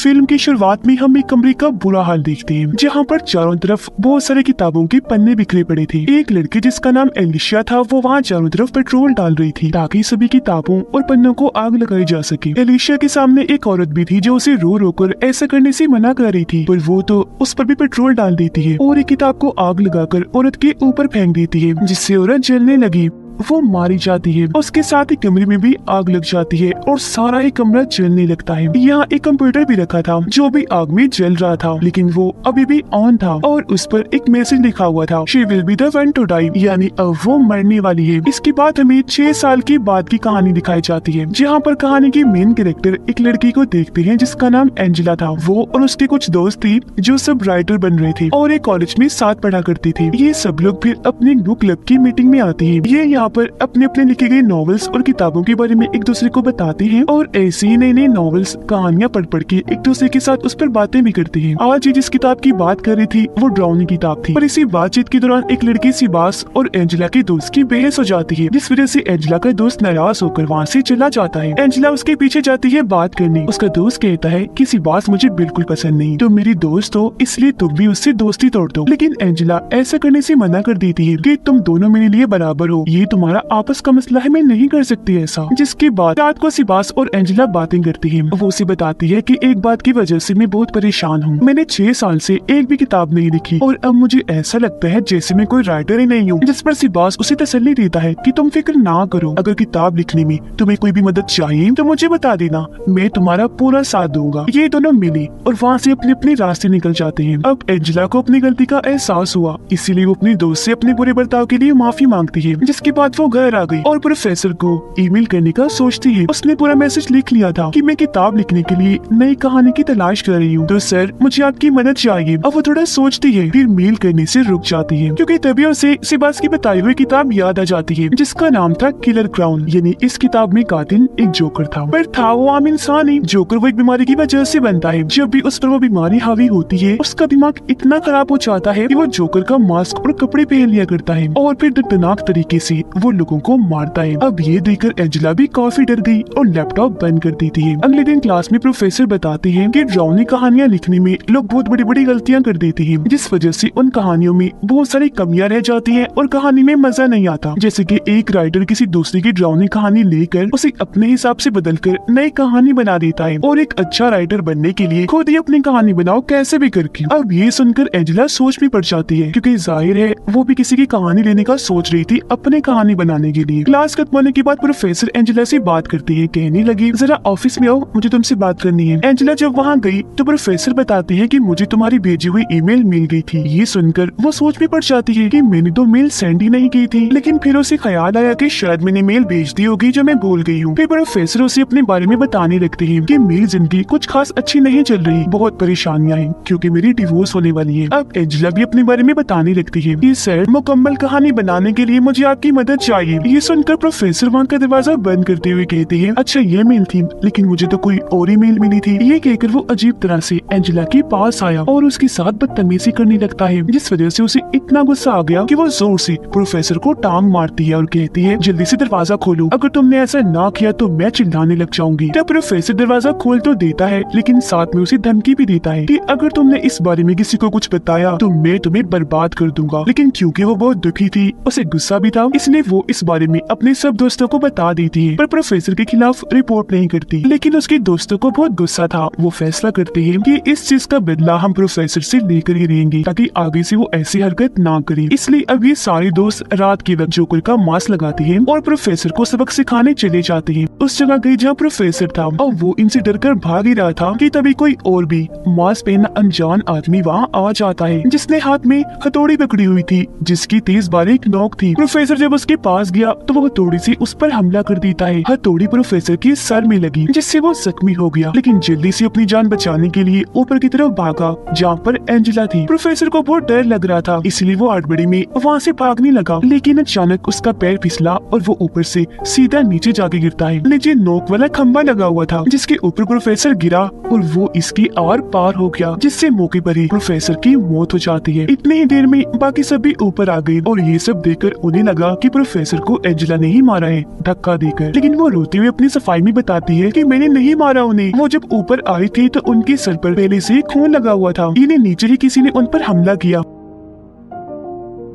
Film की शुरुआत में हम एक कमरे का बुरा हाल देखते हैं जहाँ पर चारों तरफ बहुत सारे किताबों के पन्ने बिखरे पड़े थे। एक लड़की जिसका नाम एलिशिया था वो वहाँ चारों तरफ पेट्रोल डाल रही थी ताकि सभी किताबों और पन्नों को आग लगाई जा सके। एलिशिया के सामने एक औरत भी थी जो उसे रो रो कर ऐसा करने से मना कर रही थी, पर वो तो उस पर भी पेट्रोल डाल देती है और एक किताब को आग लगाकर औरत के ऊपर फेंक देती है, जिससे औरत जलने लगी। वो मारी जाती है। उसके साथ ही कमरे में भी आग लग जाती है और सारा ही कमरा जलने लगता है। यहाँ एक कंप्यूटर भी रखा था जो भी आग में जल रहा था, लेकिन वो अभी भी ऑन था और उस पर एक मैसेज लिखा हुआ था, she will be the one to die, यानी अब वो मरने वाली है। इसके बाद हमें 6 साल की बाद की कहानी दिखाई जाती है, जहाँ पर कहानी की मेन कैरेक्टर एक लड़की को देखते हैं जिसका नाम एंजेला था। वो और उसके कुछ दोस्त थी जो सब राइटर बन रहे थे और एक कॉलेज में साथ पढ़ा करती थी। ये सब लोग फिर अपने बुक क्लब की मीटिंग में आती है। ये यहाँ पर अपने अपने लिखे गए नॉवेल्स और किताबों के बारे में एक दूसरे को बताते हैं और ऐसे ही नई नई नॉवेल्स कहानियां पढ़ पढ़ के एक दूसरे के साथ उस पर बातें भी करते हैं। आज जिस किताब की बात कर रही थी वो ड्राउनी किताब थी, पर इसी बातचीत के दौरान एक लड़की सिबास और एंजेला के दोस्त की बहस हो जाती है, जिस वजह से एंजेला का दोस्त नाराज होकर वहाँ से चला जाता है। एंजेला उसके पीछे जाती है बात करने। उसका दोस्त कहता है कि सिबास मुझे बिल्कुल पसंद नहीं, तुम मेरी दोस्त हो इसलिए तुम भी उससे दोस्ती तोड़ दो। लेकिन एंजेला ऐसा करने से मना कर देती है कि तुम दोनों मेरे लिए बराबर हो, ये तुम्हारा आपस का मसला है, मैं नहीं कर सकती ऐसा। जिसके बाद रात को सिबास और एंजेला बातें करती है। वो उसे बताती है कि एक बात की वजह से मैं बहुत परेशान हूँ, मैंने 6 साल से एक भी किताब नहीं लिखी और अब मुझे ऐसा लगता है जैसे मैं कोई राइटर ही नहीं हूँ। जिस पर सिबास उसे तसल्ली देता है कि तुम फिक्र ना करो, अगर किताब लिखने में तुम्हें कोई भी मदद चाहिए तो मुझे बता देना, मैं तुम्हारा पूरा साथ दूंगा। ये दोनों मिली और वहाँ से अपने अपने रास्ते निकल जाते हैं। अब एंजेला को अपनी गलती का एहसास हुआ, इसीलिए वो अपने दोस्त से अपने बुरे बर्ताव के लिए माफी मांगती है। जिसके बाद वो घर आ गई और प्रोफेसर को ईमेल करने का सोचती है। उसने पूरा मैसेज लिख लिया था कि मैं किताब लिखने के लिए नई कहानी की तलाश कर रही हूँ, तो सर मुझे आपकी मदद चाहिए। अब वो थोड़ा सोचती है, फिर मेल करने से रुक जाती है क्योंकि तभी उसे सिबास की बताई हुई किताब याद आ जाती है जिसका नाम था किलर क्राउन, यानी इस किताब में कातिल एक जोकर था। पर था वो आम इंसान ही। जोकर वो एक बीमारी की वजह से बनता है। जब भी उस पर वो बीमारी हावी होती है उसका दिमाग इतना खराब हो जाता है कि वो जोकर का मास्क और कपड़े पहन लिया करता है और फिर दर्दनाक तरीके से वो लोगों को मारता है। अब ये देखकर एंजेला भी काफी डर गई और लैपटॉप बंद कर देती है। अगले दिन क्लास में प्रोफेसर बताते हैं कि ड्राउनी कहानियां लिखने में लोग बहुत बड़ी बड़ी गलतियां कर देते हैं, जिस वजह से उन कहानियों में बहुत सारी कमियां रह जाती हैं और कहानी में मजा नहीं आता। जैसे कि एक राइटर किसी दूसरे की ड्राउनी कहानी लेकर उसे अपने हिसाब से बदलकर नई कहानी बना देता है और एक अच्छा राइटर बनने के लिए खुद ही अपनी कहानी बनाओ कैसे भी करके। अब ये सुनकर एंजेला सोच में पड़ जाती है क्योंकि जाहिर है वो भी किसी की कहानी लेने का सोच रही थी अपने कहानी बनाने के लिए। क्लास खत्म होने के बाद प्रोफेसर एंजेला से बात करती है, कहने लगी जरा ऑफिस में आओ, मुझे तुमसे बात करनी है। एंजेला जब वहाँ गई तो प्रोफेसर बताते हैं कि मुझे तुम्हारी भेजी हुई ईमेल मिल गई थी। ये सुनकर वो सोच में पड़ जाती है कि मैंने तो मेल सेंड ही नहीं की थी, लेकिन फिर उसे ख्याल आया कि शायद मैंने मेल भेज दी होगी जो मैं भूल गई हूँ। फिर प्रोफेसर उसे अपने बारे में बताने लगते हैं कि मेरी जिंदगी कुछ खास अच्छी नहीं चल रही, बहुत परेशानियां हैं क्योंकि मेरी डिवोर्स होने वाली है। अब एंजेला भी अपने बारे में बताने लगती है कि सर मुकम्मल कहानी बनाने के लिए मुझे आपकी मदद चाहिए। ये सुनकर प्रोफेसर वहाँ का दरवाजा बंद करते हुए कहते हैं, अच्छा ये मेल थी, लेकिन मुझे तो कोई और ही मेल मिली थी। ये कहकर वो अजीब तरह से एंजेला के पास आया और उसके साथ बदतमीजी करने लगता है, जिस वजह से उसे इतना गुस्सा आ गया कि वो जोर से प्रोफेसर को टांग मारती है और कहती है जल्दी से दरवाजा खोलो, अगर तुमने ऐसा ना किया तो मैं चिल्लाने लग जाऊंगी। तब प्रोफेसर दरवाजा खोल तो देता है, लेकिन साथ में उसे धमकी भी देता है कि अगर तुमने इस बारे में किसी को कुछ बताया तो मैं तुम्हें बर्बाद कर दूंगा। लेकिन क्योंकि वो बहुत दुखी थी, उसे गुस्सा भी था, इसलिए वो इस बारे में अपने सब दोस्तों को बता देती है, पर प्रोफेसर के खिलाफ रिपोर्ट नहीं करती। लेकिन उसके दोस्तों को बहुत गुस्सा था। वो फैसला करते हैं कि इस चीज का बदला हम प्रोफेसर से लेकर ही रहेंगे ताकि आगे से वो ऐसी हरकत ना करे। इसलिए अब ये सारे दोस्त रात के वक्त जोकर का मास्क लगाते हैं और प्रोफेसर को सबक सिखाने चले जाते हैं। उस जगह गई जहाँ प्रोफेसर था और वो इनसे डरकर भाग ही रहा था कि तभी कोई और भी मास्क पहना अनजान आदमी वहाँ आ जाता है, जिसने हाथ में हथौड़ी पकड़ी हुई थी जिसकी तेज बारीक नोक थी। प्रोफेसर जब उसके पास गया तो वो हथौड़ी से उस पर हमला कर देता है। हथौड़ी प्रोफेसर के सर में लगी जिससे वो जख्मी हो गया, लेकिन जल्दी से अपनी जान बचाने के लिए ऊपर की तरफ भागा जहाँ पर एंजेला थी। प्रोफेसर को बहुत डर लग रहा था, इसलिए वो हड़बड़ी में वहाँ से भागने लगा, लेकिन अचानक उसका पैर फिसला और वो ऊपर से सीधा नीचे जाके गिरता है। नीचे नोक वाला खंबा लगा हुआ था जिसके ऊपर प्रोफेसर गिरा और वो इसकी आर पार हो गया, जिससे मौके पर ही प्रोफेसर की मौत हो जाती है। इतनी ही देर में बाकी सभी ऊपर आ गए और ये सब देखकर उन्हें लगा कि प्रोफेसर को एंजेला ने ही मारा है धक्का देकर, लेकिन वो रोते हुए अपनी सफाई में बताती है कि मैंने नहीं मारा उन्हें। वो जब ऊपर आई थी तो उनके सर पर पहले से खून लगा हुआ था। इन्हें नीचे ही किसी ने उन पर हमला किया।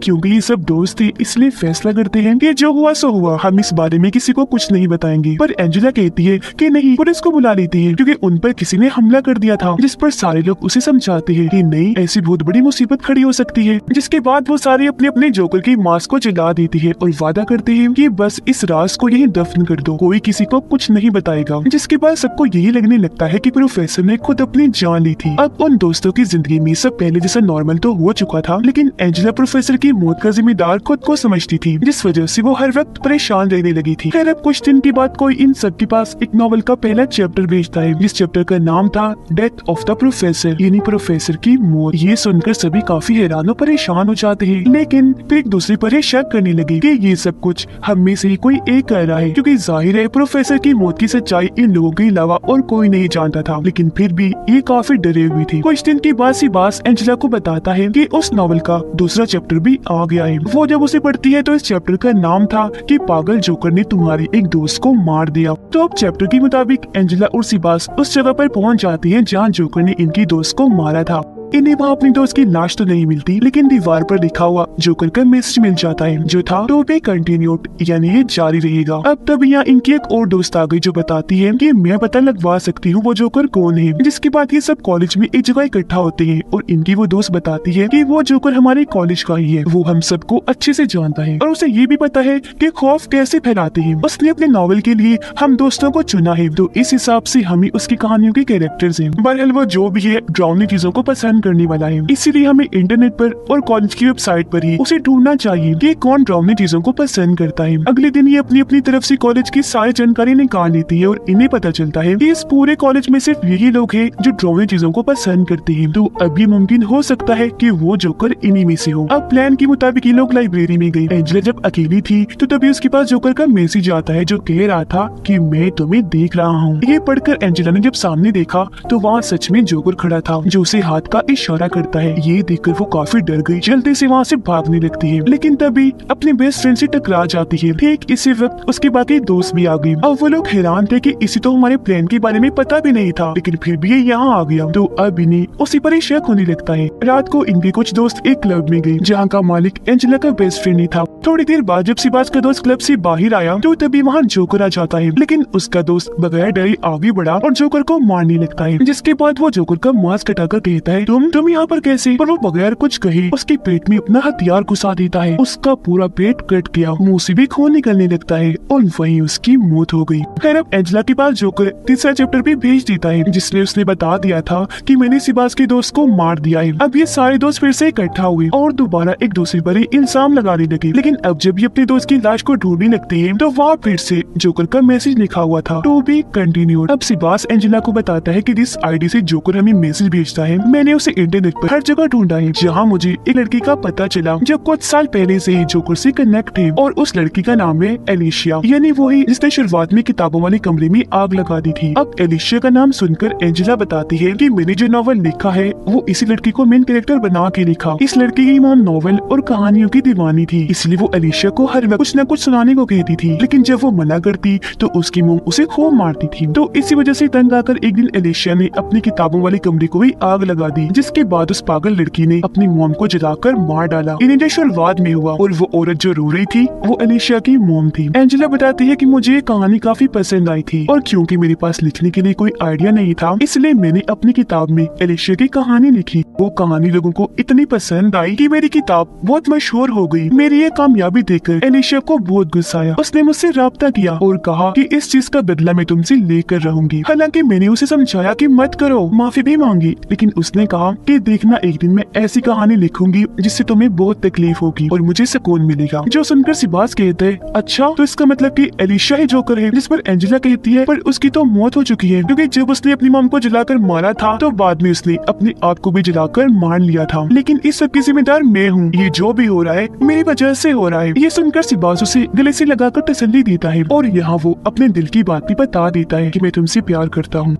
क्योंकि ये सब दोस्त थे इसलिए फैसला करते हैं कि जो हुआ सो हुआ, हम इस बारे में किसी को कुछ नहीं बताएंगे। पर एंजेला कहती है कि नहीं, पुलिस को बुला लेती है क्योंकि उन पर किसी ने हमला कर दिया था। जिस पर सारे लोग उसे समझाते हैं कि नहीं, ऐसी बहुत बड़ी मुसीबत खड़ी हो सकती है। जिसके बाद वो सारे अपने अपने जोकर की मास्क को जला देती है और वादा करते हैं कि बस इस राज को यहीं दफन कर दो, कोई किसी को कुछ नहीं बताएगा। जिसके बाद सबको यही लगने लगता है कि प्रोफेसर ने खुद अपनी जान ली थी। अब उन दोस्तों की जिंदगी में सब पहले जैसा नॉर्मल तो हो चुका था, लेकिन एंजेला प्रोफेसर की मौत का जिम्मेदार खुद को समझती थी, जिस वजह से वो हर वक्त परेशान रहने लगी थी। खैर अब कुछ दिन के बाद कोई इन सब के पास एक नॉवल का पहला चैप्टर भेजता है, जिस चैप्टर का नाम था डेथ ऑफ द प्रोफेसर, यानी प्रोफेसर की मौत। ये सुनकर सभी काफी हैरान और परेशान हो जाते हैं, लेकिन फिर एक दूसरे पर शक करने लगे कि ये सब कुछ हम में से ही कोई एक कर रहा है, क्योंकि जाहिर है प्रोफेसर की मौत की सच्चाई इन लोगों के अलावा और कोई नहीं जानता था। लेकिन फिर भी ये काफी डरे हुए थे। कुछ दिन के बाद सिबास एंजेला को बताता है कि उस नॉवल का दूसरा चैप्टर भी आ गया है। वो जब उसे पढ़ती है तो इस चैप्टर का नाम था कि पागल जोकर ने तुम्हारे एक दोस्त को मार दिया। तो अब चैप्टर के मुताबिक एंजेला और सिबास उस जगह पर पहुंच जाती हैं जहां जोकर ने इनकी दोस्त को मारा था। इन्हें वहाँ अपनी दोस्त की लाश तो नहीं मिलती, लेकिन दीवार पर लिखा हुआ जोकर का मैसेज मिल जाता है, जो था टू बी कंटिन्यूड, यानी ये जारी रहेगा। अब तब यहाँ इनकी एक और दोस्त आ गई जो बताती है कि मैं पता लगवा सकती हूँ वो जोकर कौन है। जिसके बाद ये सब कॉलेज में एक जगह इकट्ठा होते हैं और इनकी वो दोस्त बताती है कि वो जोकर हमारे कॉलेज का ही है, वो हम सबको अच्छे से जानता है और उसे ये भी पता है कि खौफ कैसे फैलाते हैं। उसने अपने नॉवल के लिए हम दोस्तों को चुना है, तो इस हिसाब से हम ही उसकी कहानियों के कैरेक्टर्स हैं। बहरहाल वो जो भी है ड्राउनी चीजों को पसंद करने वाला है, इसीलिए हमें इंटरनेट पर और कॉलेज की वेबसाइट पर ही उसे ढूंढना चाहिए कि कौन ड्राउनी चीजों को पसंद करता है। अगले दिन ये अपनी अपनी तरफ से कॉलेज की सारी जानकारी निकाल लेती है और इन्हें पता चलता है कि इस पूरे कॉलेज में सिर्फ यही लोग हैं जो ड्राउनी चीजों को पसंद करते हैं। तो अब ये मुमकिन हो सकता है कि वो जोकर इन्हीं में से हो। अब प्लान के मुताबिक ये लोग लाइब्रेरी में गए। एंजेला जब अकेली थी तो तभी उसके पास जोकर का मैसेज आता है जो कह रहा था कि मैं तुम्हें देख रहा हूँ। ये पढ़कर एंजेला ने जब सामने देखा तो वहाँ सच में जोकर खड़ा था जो उसे हाथ का इशारा करता है। ये देखकर वो काफी डर गई, जल्दी से वहाँ से भागने लगती है, लेकिन तभी अपने बेस्ट फ्रेंड से टकरा जाती है। ठीक इसी वक्त उसके बाकी दोस्त भी आ गए। अब वो लोग हैरान थे कि इसे तो हमारे प्लान के बारे में पता भी नहीं था, लेकिन फिर भी ये यहाँ आ गया। तो अब इन्हें उसी पर ही शक होने लगता है। रात को इनके कुछ दोस्त एक क्लब में गए जहाँ का मालिक एंजेला का बेस्ट फ्रेंड ही था। थोड़ी देर बाद जब सिबास का दोस्त क्लब से बाहर आया तो तभी वहाँ जोकर आ जाता है, लेकिन उसका दोस्त बगैर डरे आगे बढ़ा और जोकर को मारने लगता है। जिसके बाद वो जोकर का मास्क हटाकर कहता है तुम यहाँ पर कैसे? पर वो बगैर कुछ कहे उसके पेट में अपना हथियार घुसा देता है। उसका पूरा पेट कट गया, मुंह से भी खून निकलने लगता है और वहीं उसकी मौत हो गई। खैर अब एंजेला के पास जोकर तीसरा चैप्टर भी भेज देता है जिसमें उसने बता दिया था कि मैंने सिबास के दोस्त को मार दिया है। अब ये सारे दोस्त फिर से इकट्ठा हुए और दोबारा एक दूसरे पर इल्जाम लगाने लगे। लेकिन अब जब ये अपने दोस्त की लाश को ढूंढने लगते हैं तो वहाँ फिर से जोकर का मैसेज लिखा हुआ था टू बी कंटिन्यूड। अब सिबास एंजेला को बताता है कि जिस आईडी से जोकर हमें मैसेज भेजता है मैंने उसे इंटरनेट पर हर जगह ढूंढा है, जहाँ मुझे एक लड़की का पता चला जो कुछ साल पहले से ही जोकर से कनेक्ट है और उस लड़की का नाम है एलिशिया, यानी वही जिसने शुरुआत में किताबों वाले कमरे में आग लगा दी थी। अब एलिशिया का नाम सुनकर एंजेला बताती है कि मैंने जो नॉवल लिखा है वो इसी लड़की को मेन कैरेक्टर बना के लिखा। इस लड़की की मॉम नॉवल और कहानियों की दीवानी थी, इसलिए वो एलिशिया को हर वक्त कुछ न कुछ सुनाने को कहती थी, लेकिन जब वो मना करती तो उसकी मॉम उसे खूब मारती थी। तो इसी वजह से तंग आकर एक दिन एलिशिया ने अपनी किताबों वाले कमरे को भी आग लगा दी, जिसके बाद उस पागल लड़की ने अपनी मॉम को जलाकर मार डाला। इन्हें शुरुआत में हुआ और वो औरत जो रो रही थी वो एलिशिया की मॉम थी। एंजेला बताती है कि मुझे ये कहानी काफी पसंद आई थी और क्योंकि मेरे पास लिखने के लिए कोई आइडिया नहीं था इसलिए मैंने अपनी किताब में एलिशिया की कहानी लिखी। वो कहानी लोगों को इतनी पसंद आई कि मेरी किताब बहुत मशहूर हो गई। मेरी ये कामयाबी देखकर एलिशिया को बहुत गुस्सा आया। उसने मुझसे राब्ता किया और कहा कि इस चीज का बदला मैं तुमसे लेकर रहूंगी। हालांकि मैंने उसे समझाया कि मत करो, माफी भी मांगी, लेकिन उसने कहा कि देखना एक दिन मैं ऐसी कहानी लिखूंगी जिससे तुम्हें बहुत तकलीफ होगी और मुझे सुकून मिलेगा। जो सुनकर सिबास कहते हैं अच्छा तो इसका मतलब कि एलिशिया ही जोकर है, जिस पर एंजेला कहती है पर उसकी तो मौत हो चुकी है क्योंकि जब उसने अपनी मॉम को जलाकर मारा था तो बाद में उसने अपने आप को भी जलाकर मार लिया था। लेकिन इस सब की जिम्मेदार मैं हूँ, ये जो भी हो रहा है मेरी वजह से हो रहा है। ये सुनकर सिबास उसे गले से लगाकर तसल्ली देता है और यहाँ वो अपने दिल की बात भी बता देता है कि मैं तुमसे प्यार करता हूँ।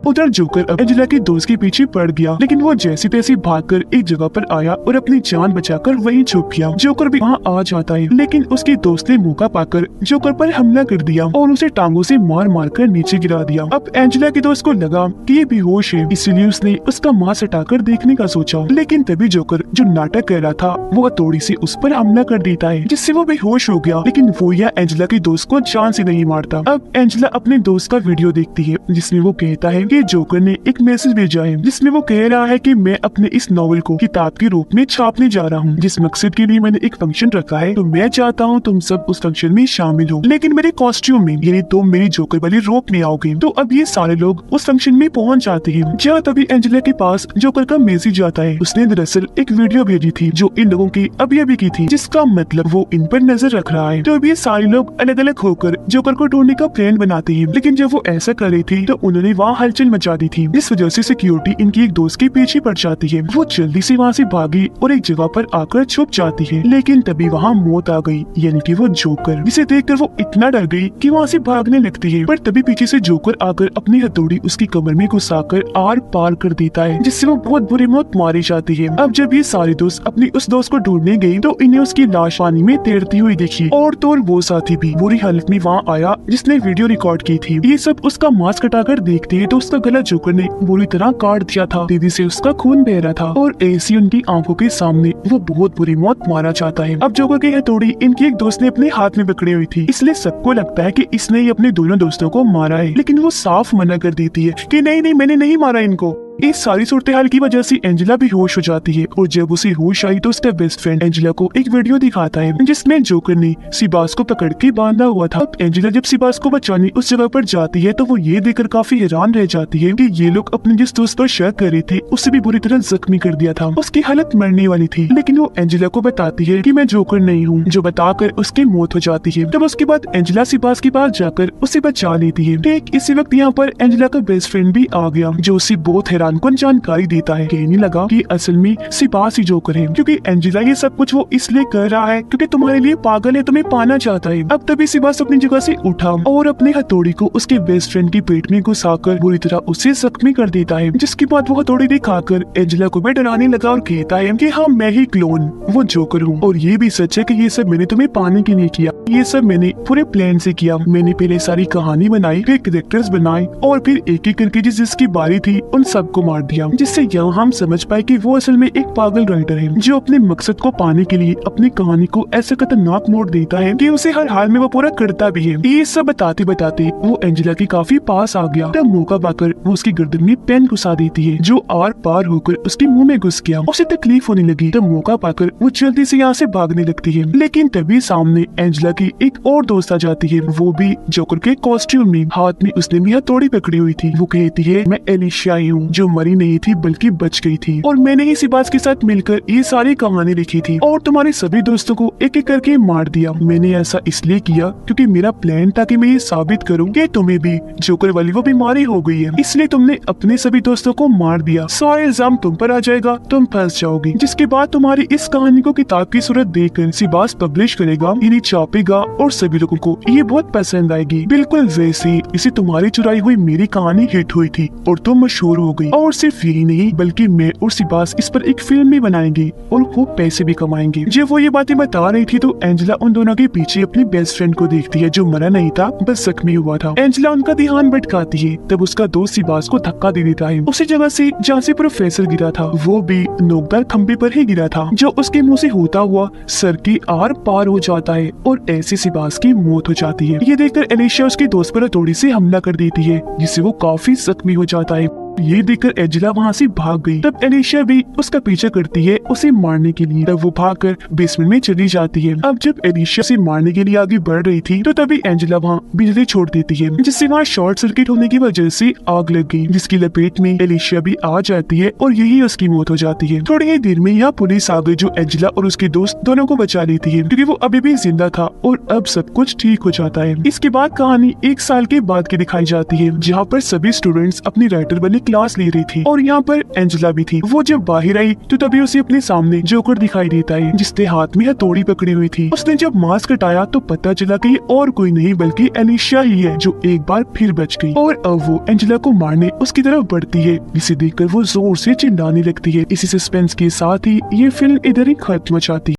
उधर जोकर अब एंजेला के दोस्त के पीछे पड़ गया, लेकिन वो जैसी तैसी भागकर एक जगह पर आया और अपनी जान बचाकर वहीं छुप गया। जोकर भी वहाँ आ जाता है, लेकिन उसके दोस्त ने मौका पाकर जोकर पर हमला कर दिया और उसे टांगों से मार मार कर नीचे गिरा दिया। अब एंजेला के दोस्त को लगा कि ये बेहोश है, इसलिए उसने उसका मांस हटाकर देखने का सोचा, लेकिन तभी जोकर जो नाटक कर रहा था वो हथौड़ी से उस पर हमला कर देता है, जिससे वो बेहोश हो गया। लेकिन वो या एंजेला के दोस्त को जान से नहीं मारता। अब एंजेला अपने दोस्त का वीडियो देखती है, जिसमें वो कहता है कि जोकर ने एक मैसेज भेजा है, जिसमें वो कह रहा है कि मैं अपने इस नॉवेल को किताब के रूप में छापने जा रहा हूँ, जिस मकसद के लिए मैंने एक फंक्शन रखा है, तो मैं चाहता हूँ तुम सब उस फंक्शन में शामिल हो, लेकिन मेरे कॉस्ट्यूम में, यानी तुम मेरी जोकर वाली रोप में आओगे। तो अब ये सारे लोग उस फंक्शन में पहुंच जाते हैं, जहाँ तभी एंजेला के पास जोकर का मैसेज आता है। उसने दरअसल एक वीडियो भेजी थी जो इन लोगों की अभी की थी, जिसका मतलब वो इन पर नजर रख रहा है। तो अब ये सारे लोग अलग अलग होकर जोकर को ढूंढने का प्लान बनाते हैं, लेकिन जब वो ऐसा कर रही थी तो उन्होंने वहाँ हलचल मचा दी थी, जिस वजह से सिक्योरिटी इनकी एक दोस्त के पीछे पड़ जाती है। वो जल्दी से वहाँ से भागी और एक जगह पर आकर छुप जाती है, लेकिन तभी वहाँ मौत आ गई, यानी कि वो जोकर, जिसे देखकर वो इतना डर गई कि वहाँ से भागने लगती है। पर तभी पीछे से जोकर आकर अपनी हथौड़ी उसकी कमर में घुसाकर आर पार कर देता है, जिससे वो बहुत बुरी मौत मारी जाती है। अब जब ये सारे दोस्त अपनी उस दोस्त को ढूंढने गए तो इन्हें उसकी लाश पानी में तैरती हुई देखी, और तो और वो साथी भी बुरी हालत में वहाँ आया जिसने वीडियो रिकॉर्ड की थी। ये सब उसका मांस कटाकर देखते हैं तो उसका गला जोकर ने बुरी तरह काट दिया था, तेजी से उसका खून बह रहा था, और ऐसी उनकी आंखों के सामने वो बहुत बुरी मौत मारा चाहता है। अब जोकर की हथौड़ी इनकी एक दोस्त ने अपने हाथ में पकड़ी हुई थी, इसलिए सबको लगता है कि इसने ही अपने दोनों दोस्तों को मारा है, लेकिन वो साफ मना कर देती है कि नहीं, मैंने नहीं मारा इनको। इस सारी सूरत हाल की वजह से एंजेला भी होश हो जाती है, और जब उसे होश आई तो उसका बेस्ट फ्रेंड एंजेला को एक वीडियो दिखाता है जिसमें जोकर ने सिबास को पकड़ के बांधा हुआ था। अब एंजेला जब सिबास को बचाने उस जगह पर जाती है तो वो ये देखकर काफी हैरान रह जाती है कि ये लोग अपने जिस दोस्त पर शक कर रहे थे उसे भी बुरी तरह जख्मी कर दिया था। उसकी हालत मरने वाली थी, लेकिन वो एंजेला को बताती है कि मैं जोकर नहीं हूँ, जो बताकर उसकी मौत हो जाती है। तब उसके बाद एंजेला सिबास के पास जाकर उसे बचा लेती है। ठीक इसी वक्त यहाँ पर एंजेला का बेस्ट फ्रेंड भी आ गया, जो उसे बहुत हैरान कन जानकारी देता है। कहने लगा कि असल में सिबास ही जोकर है, क्योंकि एंजेला ये सब कुछ वो इसलिए कर रहा है क्योंकि तुम्हारे लिए पागल है, तुम्हें पाना चाहता है। अब तभी सिबास अपनी जगह से उठा और अपनी हथौड़ी को उसके बेस्ट फ्रेंड के पेट में घुसाकर बुरी तरह उसे जख्मी कर देता है, जिसके बाद वो हथौड़ी दिखाकर एंजेला को भी डराने लगा और कहता है कि हाँ, मैं ही क्लोन वो जोकर हूँ, और ये भी सच है कि ये सब मैंने तुम्हें पाने के लिए किया, ये सब मैंने पूरे प्लान से किया। मैंने पहले सारी कहानी बनाई, फिर कैरेक्टर्स बनाए, और फिर एक एक करके जिसकी बारी थी उन सबको मार दिया, जिससे यहाँ हम समझ पाए कि वो असल में एक पागल राइटर है, जो अपने मकसद को पाने के लिए अपनी कहानी को ऐसे खतरनाक मोड़ देता है कि उसे हर हाल में वो पूरा करता भी है। ये सब बताते बताते वो एंजेला के काफी पास आ गया। तब मौका पाकर वो उसकी गर्दन में पेन घुसा देती है, जो आर पार होकर उसके मुंह में घुस गया। उसे तकलीफ होने लगी। तब मौका पाकर वो जल्दी से यहाँ से भागने लगती है, लेकिन तभी सामने एंजेला की एक और दोस्त आ जाती है, वो भी जोकर के कॉस्ट्यूम में, हाथ में उसने भी हथौड़ी पकड़ी हुई थी। वो कहती है, मैं एलिशिया हूँ, जो मरी नहीं थी बल्कि बच गई थी, और मैंने ही सिबास के साथ मिलकर ये सारी कहानी लिखी थी और तुम्हारे सभी दोस्तों को एक एक करके मार दिया। मैंने ऐसा इसलिए किया क्योंकि मेरा प्लान था कि मैं ये साबित करूं कि तुम्हें भी जोकर वाली वो बीमारी हो गई है, इसलिए तुमने अपने सभी दोस्तों को मार दिया। सारा इल्जाम तुम पर आ जाएगा, तुम फंस जाओगी, जिसके बाद तुम्हारी इस कहानी को किताब की सूरत देकर सिबास पब्लिश करेगा, इन्हें छापेगा और सभी लोगों को ये बहुत पसंद आएगी। बिल्कुल वैसे इसे तुम्हारी चुराई हुई मेरी कहानी हिट हुई थी और तुम मशहूर हो गई। और सिर्फ यही नहीं, बल्कि मैं और सिबास इस पर एक फिल्म भी बनाएंगे और खूब पैसे भी कमाएंगे। जब वो ये बातें बता रही थी तो एंजेला उन दोनों के पीछे अपनी बेस्ट फ्रेंड को देखती है, जो मरा नहीं था बस जख्मी हुआ था। एंजेला उनका ध्यान भटकाती है, तब उसका दोस्त सिबास को धक्का दे देता है उसी जगह से जहाँ से प्रोफेसर गिरा था। वो भी नोकदार खंबे पर ही गिरा था, जो उसके मुंह से होता हुआ सर की आर पार हो जाता है और ऐसे सिबास की मौत हो जाती है। ये देखकर एलिशिया उसके दोस्त पर हथौड़ी से हमला कर देती है, जिससे वो काफी जख्मी हो जाता है। ये देखकर एंजेला वहाँ से भाग गई। तब एलिशिया भी उसका पीछा करती है उसे मारने के लिए। तब वो भागकर बेसमेंट में चली जाती है। अब जब एलिशिया से मारने के लिए आगे बढ़ रही थी तो तभी एंजेला वहाँ बिजली छोड़ देती है, जिससे वहाँ शॉर्ट सर्किट होने की वजह से आग लग गई, जिसकी लपेट में एलिशिया भी आ जाती है और यही उसकी मौत हो जाती है। थोड़ी ही देर में यहाँ पुलिस आ गई, जो एंजेला और उसके दोस्त दोनों को बचा लेती है, क्योंकि वो अभी भी जिंदा था और अब सब कुछ ठीक हो जाता है। इसके बाद कहानी 1 साल के बाद की दिखाई जाती है, जहाँ पर सभी स्टूडेंट्स अपनी राइटर बनने क्लास ले रही थी और यहाँ पर एंजेला भी थी। वो जब बाहर आई तो तभी उसे अपने सामने जोकर दिखाई देता है जिसने हाथ में हथौड़ी पकड़ी हुई थी। उसने जब मास्क हटाया तो पता चला कि और कोई नहीं बल्कि एलिशिया ही है जो एक बार फिर बच गई और अब वो एंजेला को मारने उसकी तरफ बढ़ती है, जिसे देखकर वो जोर से चिल्लाने लगती है। इसी सस्पेंस के साथ ही ये फिल्म इधर ही खत्म हो जाती है।